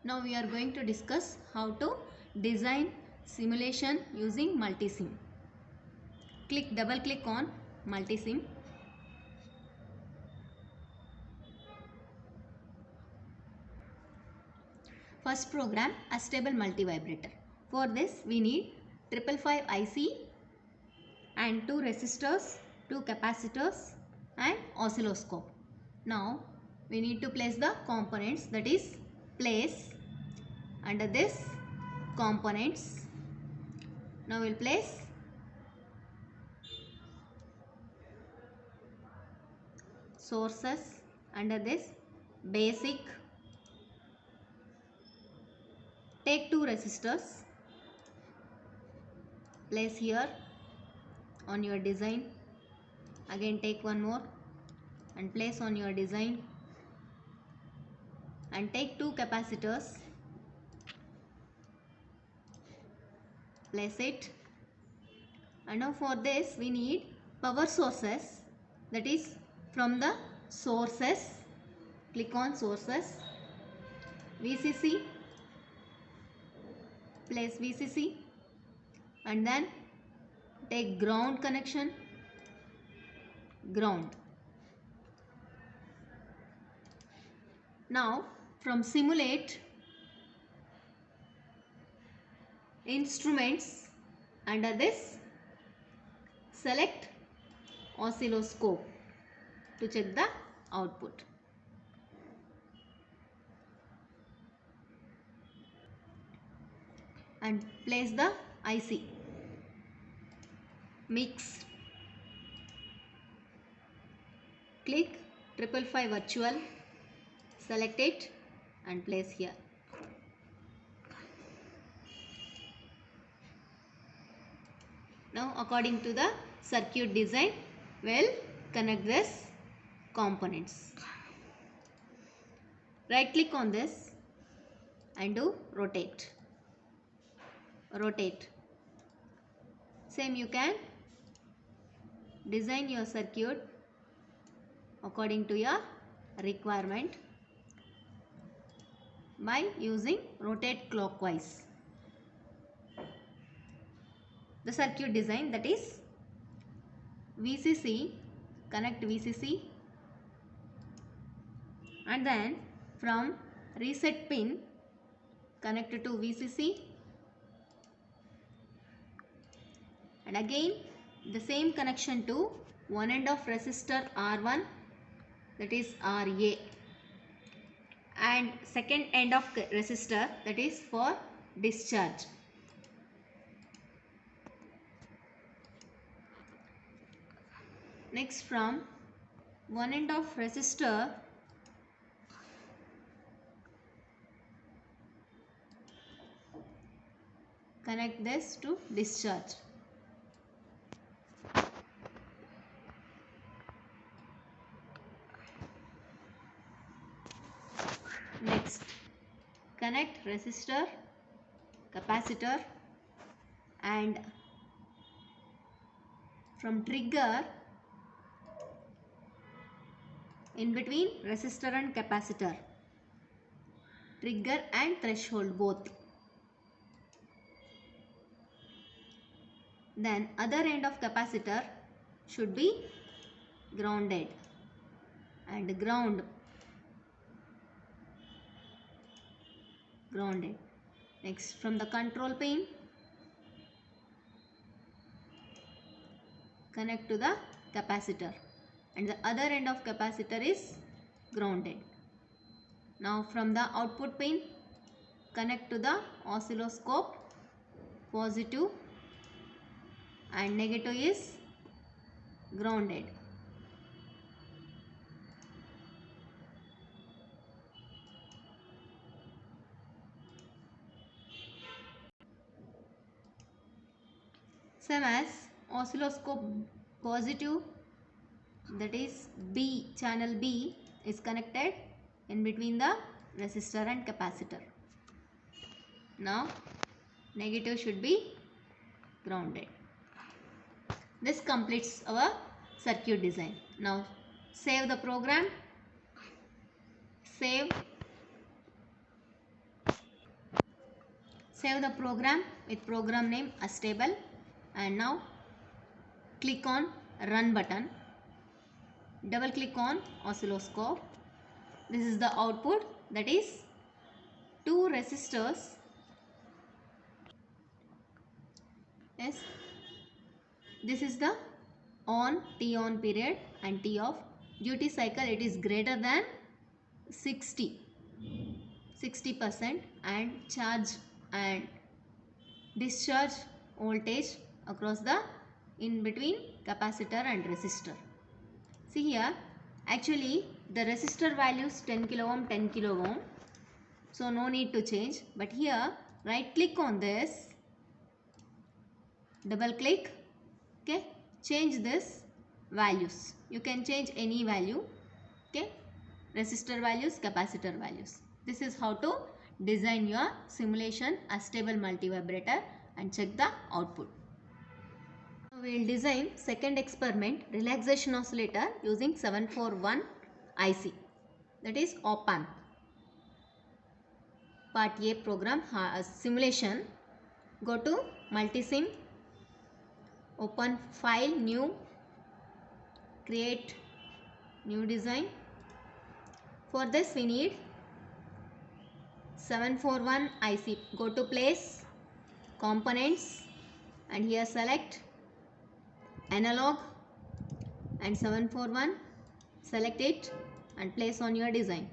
Now we are going to discuss how to design simulation using multisim. Double click on multisim. First program a stable multivibrator. For this we need 555 IC and 2 resistors, 2 capacitors and oscilloscope. Now we need to place the components, that is place under this components. Now we will place sources under this basic. Take 2 resistors, place here on your design. Again take one more and place on your design, and take 2 capacitors, place it. And now for this we need power sources, that is from the sources, click on sources, VCC, place VCC, and then take ground connection, ground. Now from simulate instruments, under this select oscilloscope to check the output. And place the IC. Mix. Click 555 virtual, select it and place here. Now according to the circuit design, we'll connect this components. Right click on this and do rotate. Rotate. Same you can design your circuit according to your requirement by using rotate clockwise. The circuit design, that is VCC, connect VCC, and then from reset pin connect to VCC, and again the same connection to one end of resistor R1, that is RA, and second end of resistor, that is for discharge. Next from one end of resistor connect this to discharge. Next connect resistor, capacitor, and from trigger in between resistor and capacitor, trigger and threshold both. Then other end of capacitor should be grounded, and grounded. Next from the control pin connect to the capacitor, and the other end of capacitor is grounded. Now from the output pin connect to the oscilloscope, positive and negative is grounded. Same as oscilloscope positive, that is B, channel B is connected in between the resistor and capacitor. Now negative should be grounded. This completes our circuit design. Now save the program, save, Save the program with program name Astable, and now click on Run button. Double click on oscilloscope. This is the output, that is 2 resistors. Yes, this is the on, T on period and T off. Duty cycle, it is greater than 60% and charge and discharge voltage across the in between capacitor and resistor. See here, actually the resistor value is 10 kilo ohm, 10 kilo ohm, so no need to change. But here right click on this, double click, okay, change this values. You can change any value, okay, resistor values, capacitor values. This is how to design your simulation Astable multivibrator and check the output. We will design second experiment, relaxation oscillator using 741 IC, that is op amp. Part A program simulation. Go to multisim, open file, new, create new design. For this we need 741 IC. Go to place, components, and here select analog and 741, select it and place on your design.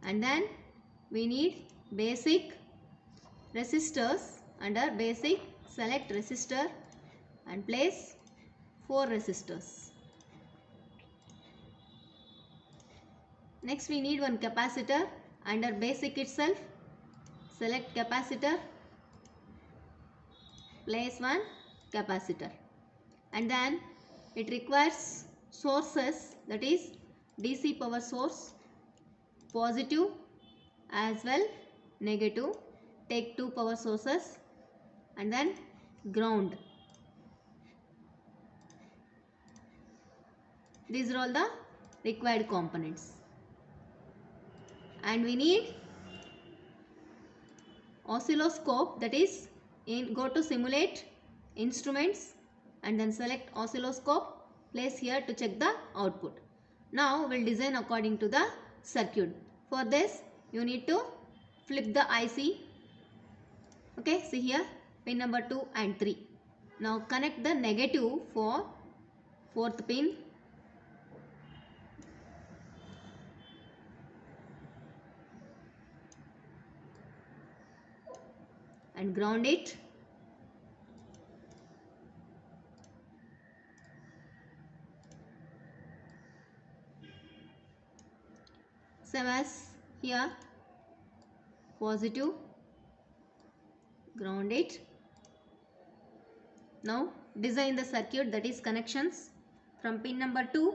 And then we need basic resistors. Under basic, select resistor and place 4 resistors. Next we need one capacitor. Under basic itself, select capacitor, place one capacitor. And then it requires sources, that is DC power source, positive as well negative. Take 2 power sources, and then ground. These are all the required components. And we need oscilloscope, that is go to simulate instruments and then select oscilloscope, place here to check the output. Now we'll design according to the circuit. For this you need to flip the IC. Okay, see here, pin number 2 and 3. Now connect the negative for 4th pin. And ground it. Same as here, positive, ground it. Now design the circuit, that is connections from pin number 2.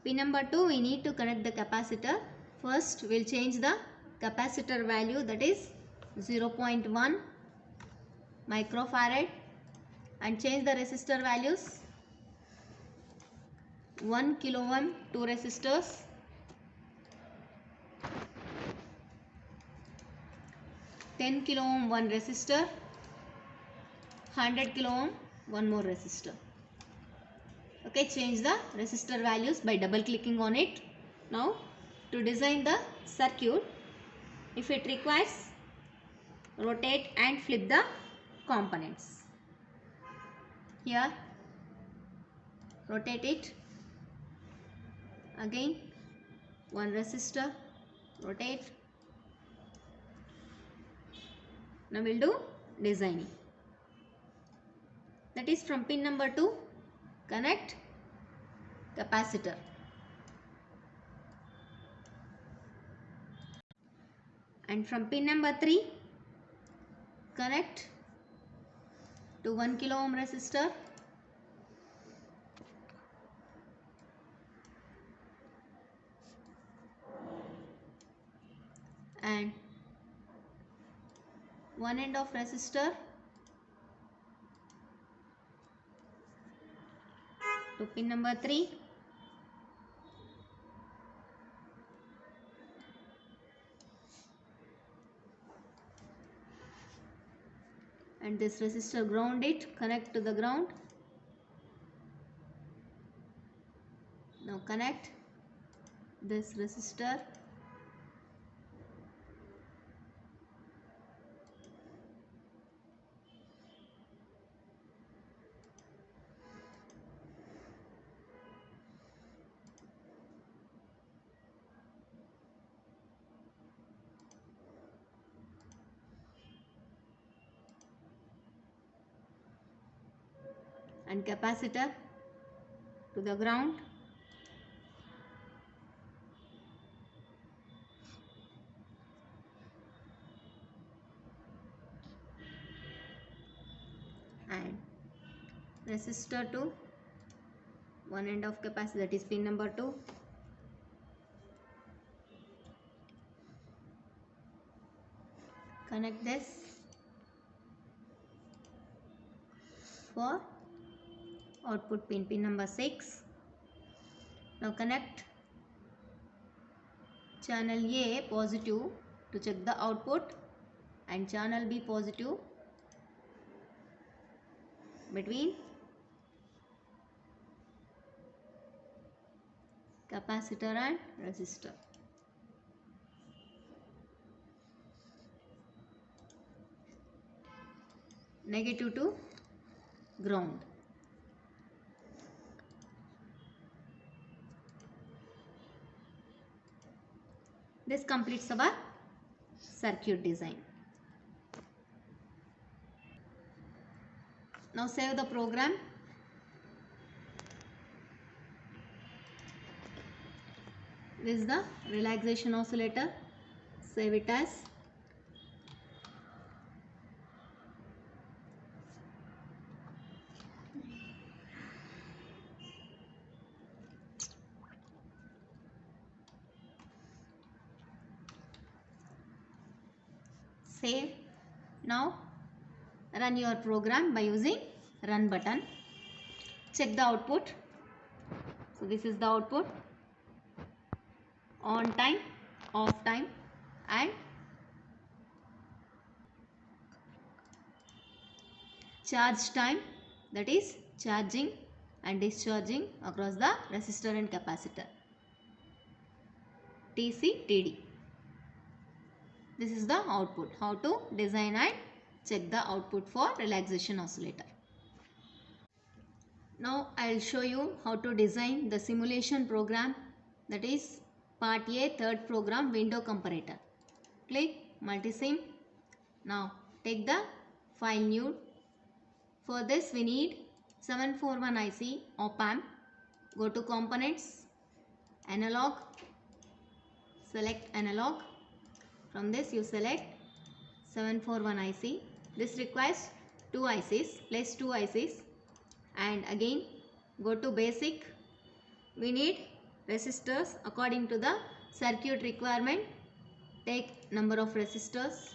Pin number 2 we need to connect the capacitor. First we will change the capacitor value, that is 0.1 microfarad, and change the resistor values. 1 kilo ohm 2 resistors, 10 kilo ohm 1 resistor, 100 kilo ohm 1 more resistor. Okay, change the resistor values by double clicking on it. Now to design the circuit, if it requires, rotate and flip the components. Here rotate it, again 1 resistor, rotate. Now we'll do designing. That is from pin number 2 connect capacitor. And from pin number 3 connect to 1 kilo ohm resistor. And one end of resistor to pin number 3. and this resistor, ground it, connect to the ground. Now connect this resistor and capacitor to the ground. And resistor to one end of capacitor, that is pin number 2. Connect this for output pin, pin number 6. Now connect channel A positive to check the output and channel B positive between capacitor and resistor. Negative to ground. This completes our circuit design. Now save the program. This is the relaxation oscillator. Save it as save. Now run your program by using run button. Check the output. So this is the output: on time, off time, and charge time, that is charging and discharging across the resistor and capacitor. TC, TD. This is the output. How to design and check the output for relaxation oscillator. Now I will show you how to design the simulation program, that is part A, third program, window comparator. Click multisim. Now take the file new. For this we need 741 IC op amp. Go to components, analog, select analog. From this you select 741 IC. This requires 2 ICs, place 2 ICs, and again go to basic. We need resistors according to the circuit requirement. Take number of resistors.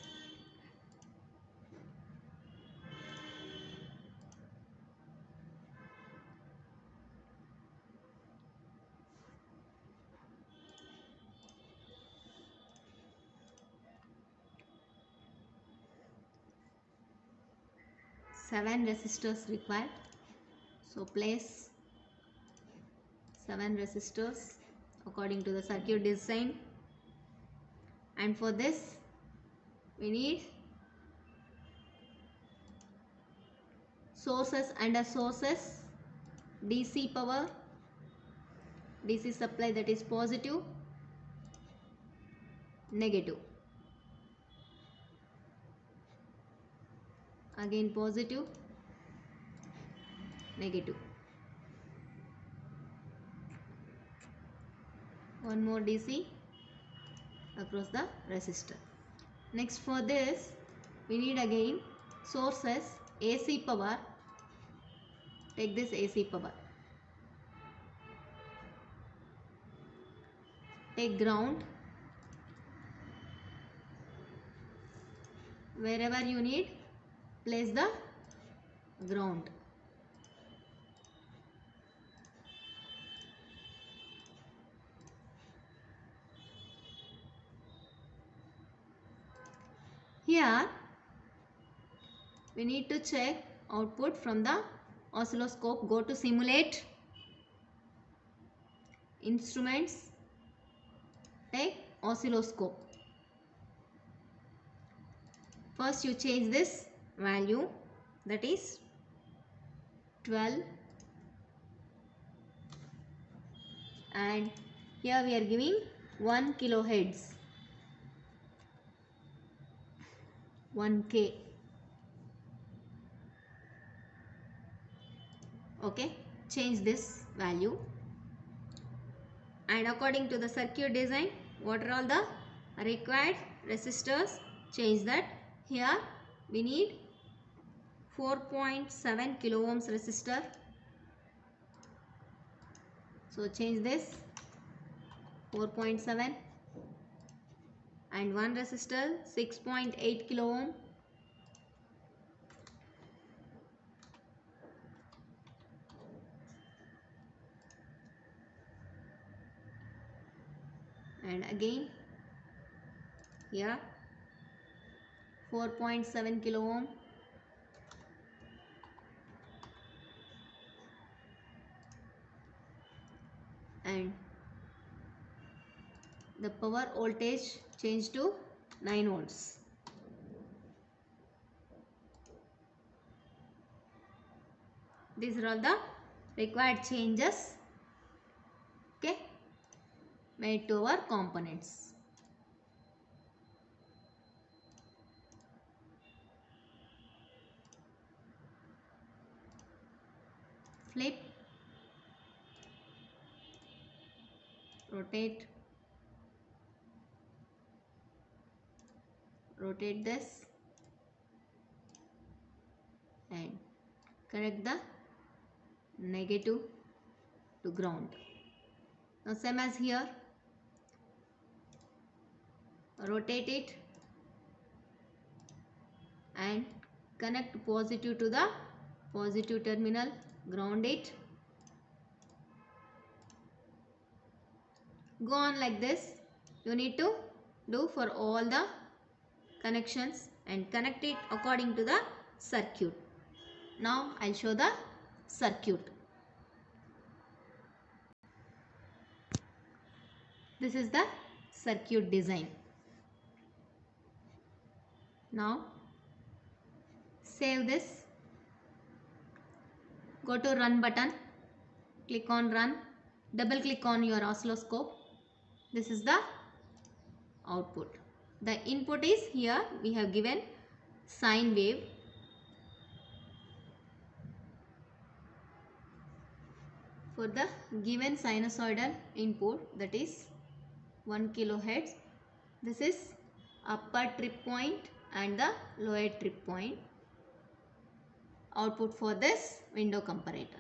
Seven resistors required. So place 7 resistors according to the circuit design. And for this we need sources under sources, DC power, DC supply, that is positive, negative, again positive, negative, one more DC across the resistor. Next for this we need again sources, AC power. Take this AC power. Take ground. Wherever you need, place the ground. Here we need to check output from the oscilloscope. Go to simulate, instruments, take oscilloscope. First you change this value, that is 12, and here we are giving 1 kilohertz, 1K. Okay, change this value, and according to the circuit design, what are all the required resistors, change that. Here we need 4.7 kilo ohms resistor, so change this 4.7, and one resistor 6.8 kilo ohm, and again here 4.7 kilo ohm, and the power voltage change to 9 volts. These are all the required changes, okay, made to our components. Flip, rotate, rotate this, and connect the negative to ground. Now same as here, rotate it and connect positive to the positive terminal, ground it. Go on like this. You need to do for all the connections and connect it according to the circuit. Now I'll show the circuit. This is the circuit design. Now save this. Go to run button. Click on run. Double click on your oscilloscope. This is the output. The input is here. We have given sine wave. For the given sinusoidal input, that is 1 kilohertz. This is upper trip point and the lower trip point. Output for this window comparator.